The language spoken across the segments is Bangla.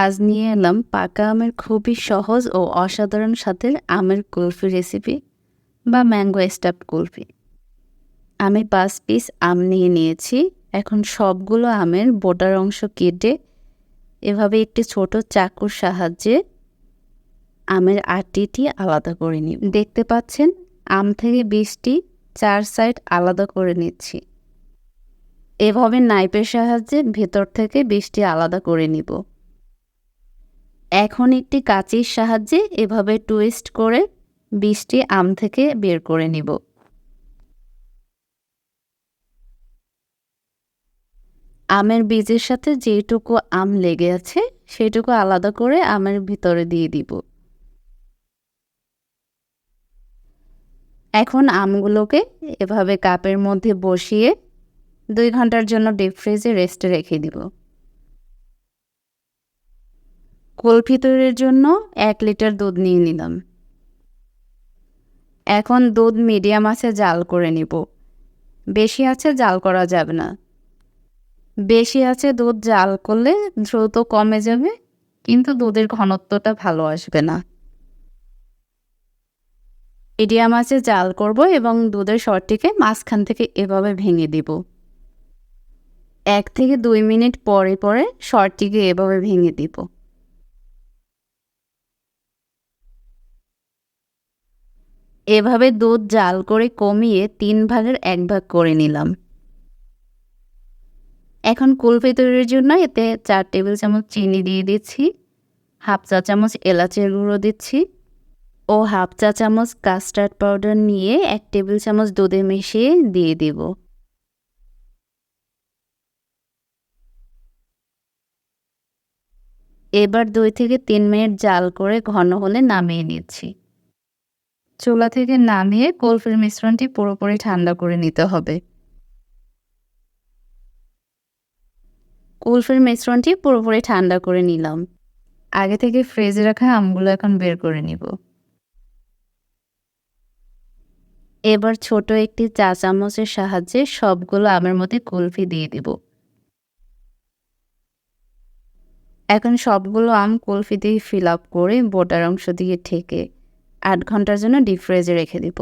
আজ নিয়ে এলাম পাকা আমের খুবই সহজ ও অসাধারণ স্বাদের আমের কুলফি রেসিপি বা ম্যাঙ্গো স্টাফড কুলফি। আমি 5 পিস আম নিয়ে নিয়েছি। এখন সবগুলো আমের বোটার অংশ কেটে এভাবে একটি ছোট চাকুর সাহায্যে আমের আটিটি আলাদা করে নিই। দেখতে পাচ্ছেন আম থেকে বীজটি 4 সাইড আলাদা করে নিচ্ছি। এভাবে নাইফের সাহায্যে ভেতর থেকে বীজটি আলাদা করে নিব। এখন একটি কাঁচির সাহায্যে এভাবে টুইস্ট করে বীজটি আম থেকে বের করে নিব। আমের বীজের সাথে যেটুকু আম লেগে আছে সেটুকু আলাদা করে আমের ভিতরে দিয়ে দিব। এখন আমগুলোকে এভাবে কাপের মধ্যে বসিয়ে 2 ঘন্টার জন্য ডিপ ফ্রিজে রেস্টে রেখে দিব। কুলফি তৈরির জন্য 1 লিটার দুধ নিয়ে নিলাম। এখন দুধ মিডিয়াম আঁচে জাল করে নিব। বেশি আঁচে জাল করা যাবে না। বেশি আঁচে দুধ জাল করলে দ্রুত কমে যাবে, কিন্তু দুধের ঘনত্বটা ভালো আসবে না। মিডিয়াম আঁচে জাল করব এবং দুধের সরটিকে মাঝখান থেকে এভাবে ভেঙে দিব। 1 থেকে 2 মিনিট পরে পরে সরটিকে এভাবে ভেঙে দিব। এভাবে দুধ জাল করে কমিয়ে 3 ভাগের 1 ভাগ করে নিলাম। এখন কুলফি তৈরির জন্য এতে 4 টেবিল চামচ চিনি দিয়ে দিচ্ছি, হাফ চা চামচ এলাচের গুঁড়ো দিচ্ছি ও হাফ চা চামচ কাস্টার্ড পাউডার নিয়ে 1 টেবিল চামচ দুধে মিশিয়ে দিয়ে দিব। এবার 2 থেকে 3 মিনিট জাল করে ঘন হলে নামিয়ে নিচ্ছি। চুলা থেকে নামিয়ে কুলফির মিশ্রণটি পুরোপুরি ঠান্ডা করে নিতে হবে। কুলফির মিশ্রণটি পুরোপুরি ঠান্ডা করে নিলাম। আগে থেকে ফ্রিজে রাখা আমগুলো এখন বের করে নিব। এবার ছোট একটি চা চামচের সাহায্যে সবগুলো আমের মধ্যে কুলফি দিয়ে দিব। এখন সবগুলো আম কুলফি দিয়ে ফিল আপ করে বোটার অংশ দিয়ে ঢেকে 8 ঘন্টার জন্য ডিপ ফ্রিজে রেখে দিব।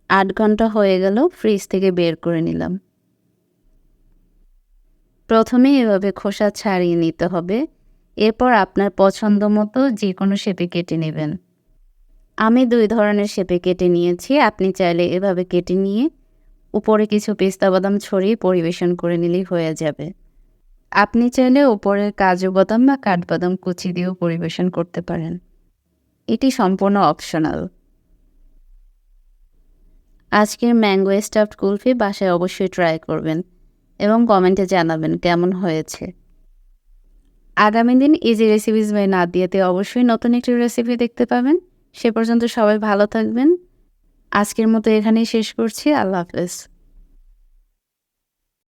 8 ঘন্টা হয়ে গেল, ফ্রিজ থেকে বের করে নিলাম। প্রথমে এভাবে খোসা ছাড়িয়ে নিতে হবে। এরপর আপনার পছন্দ মতো যে কোনো শেপে কেটে নেবেন। আমি 2 ধরনের শেপে কেটে নিয়েছি। আপনি চাইলে এভাবে কেটে নিয়ে উপরে কিছু পেস্তা বাদাম ছড়িয়ে পরিবেশন করে নিলেই হয়ে যাবে। আপনি চাইলে উপরে কাজু বাদাম বা কাঠবাদাম কুচি দিয়েও পরিবেশন করতে পারেন। এটি সম্পূর্ণ অপশনাল। আজকের ম্যাঙ্গো স্টাফড কুলফি বাসায় অবশ্যই ট্রাই করবেন এবং কমেন্টে জানাবেন কেমন হয়েছে। আগামী দিন ইজি রেসিপিস বাই নাদিয়াতে অবশ্যই নতুন একটি রেসিপি দেখতে পাবেন। সে পর্যন্ত সবাই ভালো থাকবেন। আজকের মতো এখানেই শেষ করছি। আল্লাহ হাফেজ।